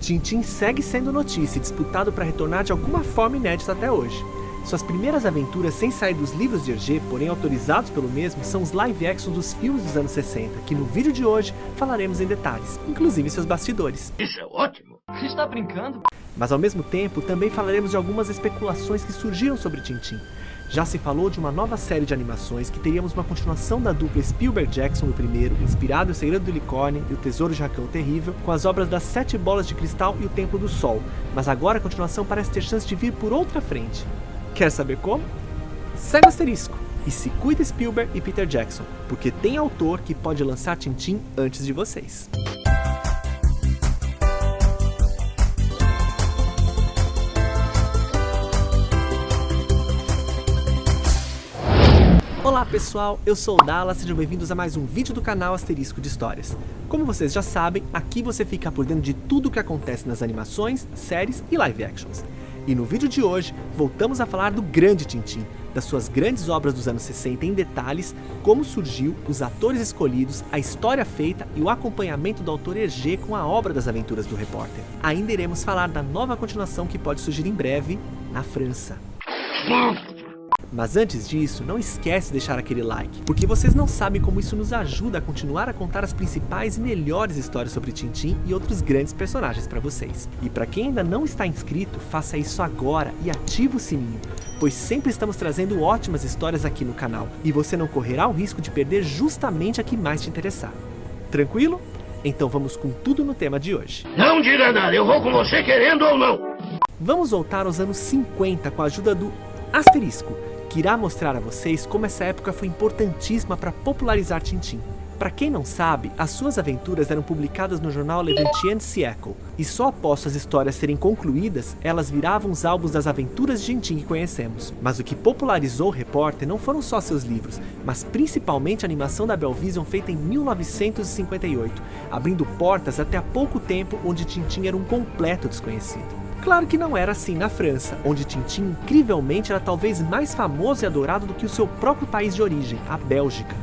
Tintin segue sendo notícia e disputado para retornar de alguma forma inédita até hoje. Suas primeiras aventuras sem sair dos livros de Hergé, porém autorizados pelo mesmo, são os live action dos filmes dos anos 60, que no vídeo de hoje falaremos em detalhes, inclusive seus bastidores. Isso é ótimo! Você está brincando? Mas ao mesmo tempo, também falaremos de algumas especulações que surgiram sobre Tintin. Já se falou de uma nova série de animações que teríamos uma continuação da dupla Spielberg-Jackson no primeiro, inspirado em O Segredo do Unicórnio e O Tesouro de Jacão Terrível, com as obras das 7 Bolas de Cristal e O Templo do Sol, mas agora a continuação parece ter chance de vir por outra frente. Quer saber como? Segue o asterisco e se cuida Spielberg e Peter Jackson, porque tem autor que pode lançar Tintin antes de vocês. Olá pessoal, eu sou o Dallas, sejam bem-vindos a mais um vídeo do canal Asterisco de Histórias. Como vocês já sabem, aqui você fica por dentro de tudo o que acontece nas animações, séries e live actions. E no vídeo de hoje, voltamos a falar do grande Tintin, das suas grandes obras dos anos 60 em detalhes, como surgiu, os atores escolhidos, a história feita e o acompanhamento do autor Hergé com a obra das aventuras do repórter. Ainda iremos falar da nova continuação que pode surgir em breve, na França. Mas antes disso, não esquece de deixar aquele like, porque vocês não sabem como isso nos ajuda a continuar a contar as principais e melhores histórias sobre Tintin e outros grandes personagens para vocês. E para quem ainda não está inscrito, faça isso agora e ative o sininho, pois sempre estamos trazendo ótimas histórias aqui no canal, e você não correrá o risco de perder justamente a que mais te interessar. Tranquilo? Então vamos com tudo no tema de hoje. Não diga nada, eu vou com você querendo ou não! Vamos voltar aos anos 50 com a ajuda do Asterisco, que irá mostrar a vocês como essa época foi importantíssima para popularizar Tintin. Para quem não sabe, as suas aventuras eram publicadas no jornal Le XXe Siècle, e só após suas histórias serem concluídas, elas viravam os álbuns das aventuras de Tintin que conhecemos. Mas o que popularizou o repórter não foram só seus livros, mas principalmente a animação da Belvision feita em 1958, abrindo portas até há pouco tempo onde Tintin era um completo desconhecido. Claro que não era assim na França, onde Tintin incrivelmente era talvez mais famoso e adorado do que o seu próprio país de origem, a Bélgica.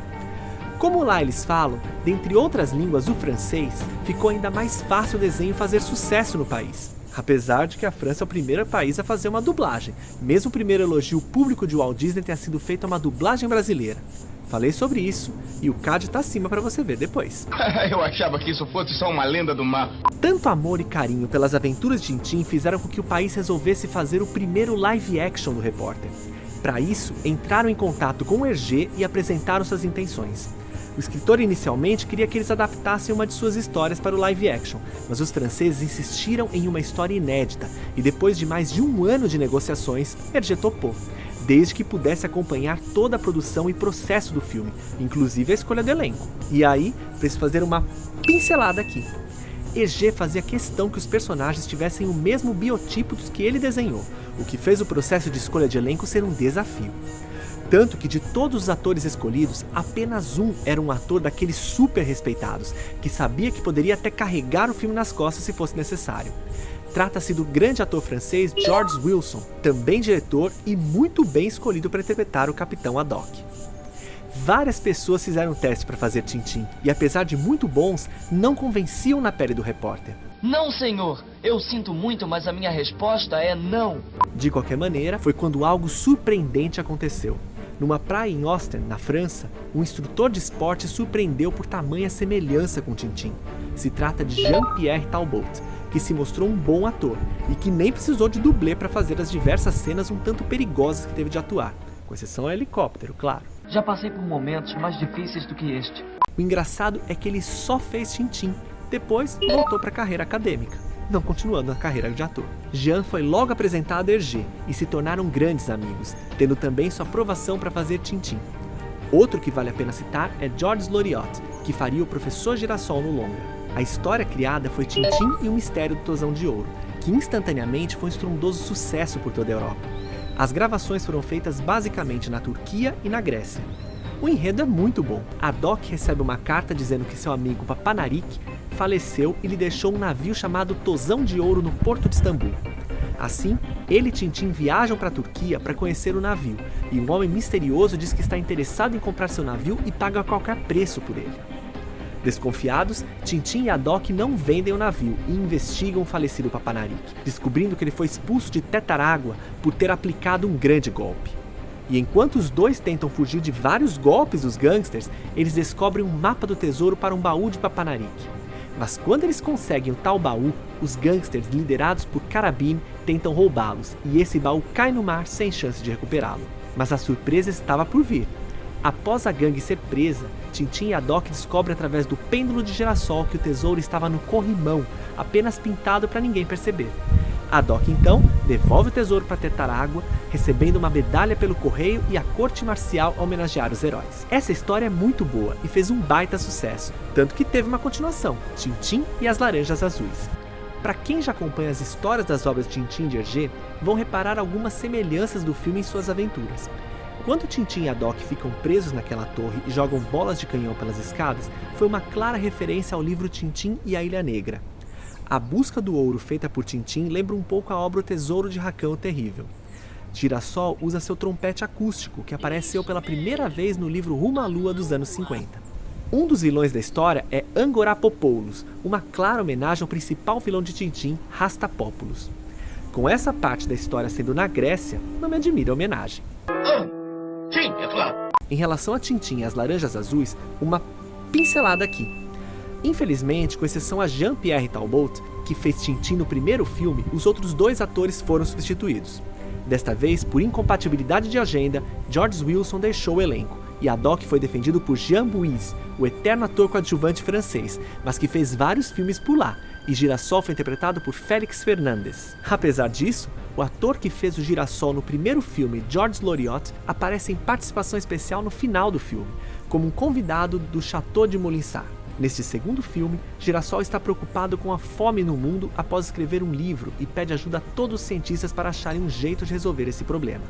Como lá eles falam, dentre outras línguas o francês, ficou ainda mais fácil o desenho fazer sucesso no país. Apesar de que a França é o primeiro país a fazer uma dublagem, mesmo o primeiro elogio público de Walt Disney tenha sido feito a uma dublagem brasileira. Falei sobre isso e o card tá acima para você ver depois. Eu achava que isso fosse só uma lenda do mar. Tanto amor e carinho pelas aventuras de Tintin fizeram com que o país resolvesse fazer o primeiro live action do repórter. Para isso, entraram em contato com o Hergé e apresentaram suas intenções. O escritor inicialmente queria que eles adaptassem uma de suas histórias para o live action, mas os franceses insistiram em uma história inédita e depois de mais de um ano de negociações, Hergé topou, desde que pudesse acompanhar toda a produção e processo do filme, inclusive a escolha do elenco. E aí, preciso fazer uma pincelada aqui. Hergé fazia questão que os personagens tivessem o mesmo biotipo dos que ele desenhou, o que fez o processo de escolha de elenco ser um desafio. Tanto que de todos os atores escolhidos, apenas um era um ator daqueles super respeitados, que sabia que poderia até carregar o filme nas costas se fosse necessário. Trata-se do grande ator francês George Wilson, também diretor e muito bem escolhido para interpretar o Capitão Haddock. Várias pessoas fizeram o teste para fazer Tintin, e apesar de muito bons, não convenciam na pele do repórter. Não, senhor. Eu sinto muito, mas a minha resposta é não. De qualquer maneira, foi quando algo surpreendente aconteceu. Numa praia em Ostend, na França, um instrutor de esporte surpreendeu por tamanha semelhança com Tintin. Se trata de Jean-Pierre Talbot, que se mostrou um bom ator e que nem precisou de dublê para fazer as diversas cenas um tanto perigosas que teve de atuar, com exceção ao helicóptero, claro. Já passei por momentos mais difíceis do que este. O engraçado é que ele só fez Tintin, depois voltou para a carreira acadêmica, não continuando a carreira de ator. Jean foi logo apresentado a Hergé e se tornaram grandes amigos, tendo também sua aprovação para fazer Tintin. Outro que vale a pena citar é Georges Loriot, que faria o Professor Girassol no longa. A história criada foi Tintin e o Mistério do Tozão de Ouro, que instantaneamente foi um estrondoso sucesso por toda a Europa. As gravações foram feitas basicamente na Turquia e na Grécia. O enredo é muito bom. Haddock recebe uma carta dizendo que seu amigo Papanarik faleceu e lhe deixou um navio chamado Tozão de Ouro no porto de Istambul. Assim, ele e Tintin viajam para a Turquia para conhecer o navio, e um homem misterioso diz que está interessado em comprar seu navio e paga qualquer preço por ele. Desconfiados, Tintin e a Doc não vendem o navio e investigam o falecido Papanarik, descobrindo que ele foi expulso de Tetarágua por ter aplicado um grande golpe. E enquanto os dois tentam fugir de vários golpes dos gangsters, eles descobrem um mapa do tesouro para um baú de Papanarik. Mas quando eles conseguem o tal baú, os gangsters liderados por Carabine tentam roubá-los, e esse baú cai no mar sem chance de recuperá-lo. Mas a surpresa estava por vir. Após a gangue ser presa, Tintin e a Doc descobrem através do pêndulo de girassol que o tesouro estava no corrimão, apenas pintado para ninguém perceber. A Doc então devolve o tesouro para Tetarágua, recebendo uma medalha pelo correio e a corte marcial a homenagear os heróis. Essa história é muito boa e fez um baita sucesso, tanto que teve uma continuação, Tintin e as Laranjas Azuis. Para quem já acompanha as histórias das obras de Tintin e de Hergé, vão reparar algumas semelhanças do filme em suas aventuras. Quando Tintin e a Doc ficam presos naquela torre e jogam bolas de canhão pelas escadas, foi uma clara referência ao livro Tintin e a Ilha Negra. A busca do ouro feita por Tintin lembra um pouco a obra O Tesouro de Rakan o Terrível. Girassol usa seu trompete acústico, que apareceu pela primeira vez no livro Rumo à Lua dos anos 50. Um dos vilões da história é Angorapopoulos, uma clara homenagem ao principal vilão de Tintin, Rastapopoulos. Com essa parte da história sendo na Grécia, não me admira a homenagem. Sim, é claro. Em relação a Tintin e as Laranjas Azuis, uma pincelada aqui. Infelizmente, com exceção a Jean-Pierre Talbot, que fez Tintin no primeiro filme, os outros dois atores foram substituídos. Desta vez, por incompatibilidade de agenda, George Wilson deixou o elenco, e a Doc foi defendido por Jean Bouis, o eterno ator coadjuvante francês, mas que fez vários filmes por lá, e Girassol foi interpretado por Félix Fernandes. Apesar disso, o ator que fez o Girassol no primeiro filme, Georges Loriot, aparece em participação especial no final do filme, como um convidado do Château de Moulinsart. Neste segundo filme, Girassol está preocupado com a fome no mundo após escrever um livro e pede ajuda a todos os cientistas para acharem um jeito de resolver esse problema.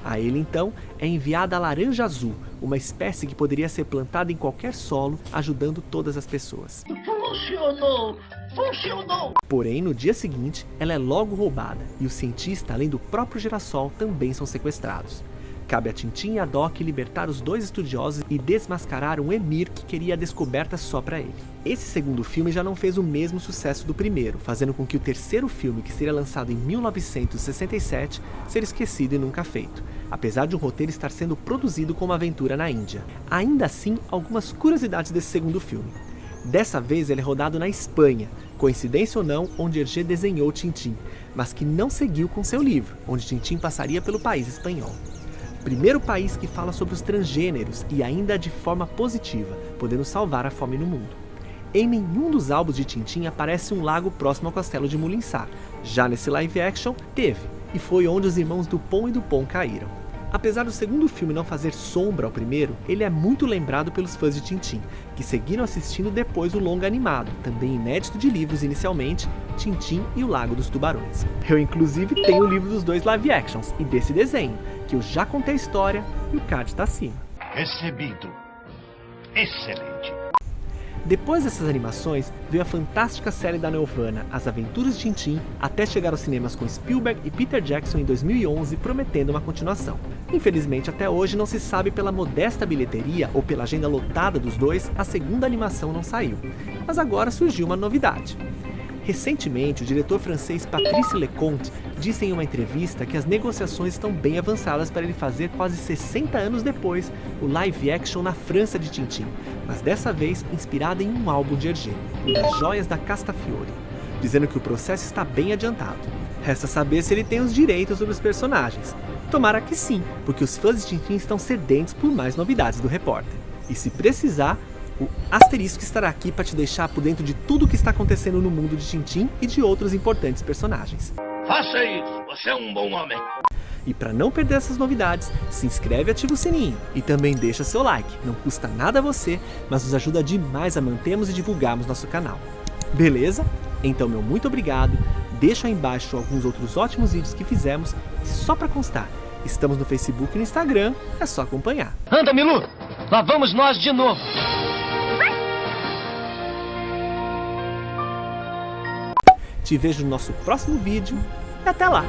A ele então é enviada a laranja azul, uma espécie que poderia ser plantada em qualquer solo, ajudando todas as pessoas. Funcionou! Funcionou! Porém, no dia seguinte, ela é logo roubada, e o cientista, além do próprio Girassol, também são sequestrados. Cabe a Tintin e a Doc libertar os dois estudiosos e desmascarar um emir que queria a descoberta só para ele. Esse segundo filme já não fez o mesmo sucesso do primeiro, fazendo com que o terceiro filme, que seria lançado em 1967, seja esquecido e nunca feito, apesar de um roteiro estar sendo produzido como aventura na Índia. Ainda assim, algumas curiosidades desse segundo filme. Dessa vez ele é rodado na Espanha, coincidência ou não, onde Hergé desenhou Tintin, mas que não seguiu com seu livro, onde Tintin passaria pelo país espanhol. Primeiro país que fala sobre os transgêneros e ainda de forma positiva, podendo salvar a fome no mundo. Em nenhum dos álbuns de Tintin aparece um lago próximo ao castelo de Moulinsart. Já nesse live action, teve, e foi onde os irmãos Dupont e Dupont caíram. Apesar do segundo filme não fazer sombra ao primeiro, ele é muito lembrado pelos fãs de Tintin, que seguiram assistindo depois o longa animado, também inédito de livros inicialmente, Tintin e o Lago dos Tubarões. Eu inclusive tenho o livro dos dois live actions e desse desenho, que eu já contei a história e o card está acima. Recebido. Excelente. Depois dessas animações, veio a fantástica série da Nelvana, As Aventuras de Tintin, até chegar aos cinemas com Spielberg e Peter Jackson em 2011, prometendo uma continuação. Infelizmente, até hoje não se sabe pela modesta bilheteria ou pela agenda lotada dos dois, a segunda animação não saiu. Mas agora surgiu uma novidade. Recentemente, o diretor francês Patrice Leconte disse em uma entrevista que as negociações estão bem avançadas para ele fazer quase 60 anos depois o live action na França de Tintin, mas dessa vez inspirado em um álbum de Hergé, o das Joias da Castafiore, dizendo que o processo está bem adiantado. Resta saber se ele tem os direitos sobre os personagens. Tomara que sim, porque os fãs de Tintin estão sedentos por mais novidades do repórter. E se precisar, o asterisco estará aqui para te deixar por dentro de tudo o que está acontecendo no mundo de Tintin e de outros importantes personagens. Faça isso, você é um bom homem. E para não perder essas novidades, se inscreve e ativa o sininho. E também deixa seu like, não custa nada a você, mas nos ajuda demais a mantermos e divulgarmos nosso canal. Beleza? Então meu muito obrigado, deixa aí embaixo alguns outros ótimos vídeos que fizemos e só para constar, estamos no Facebook e no Instagram, é só acompanhar. Anda, Milu! Lá vamos nós de novo! Te vejo no nosso próximo vídeo e até lá!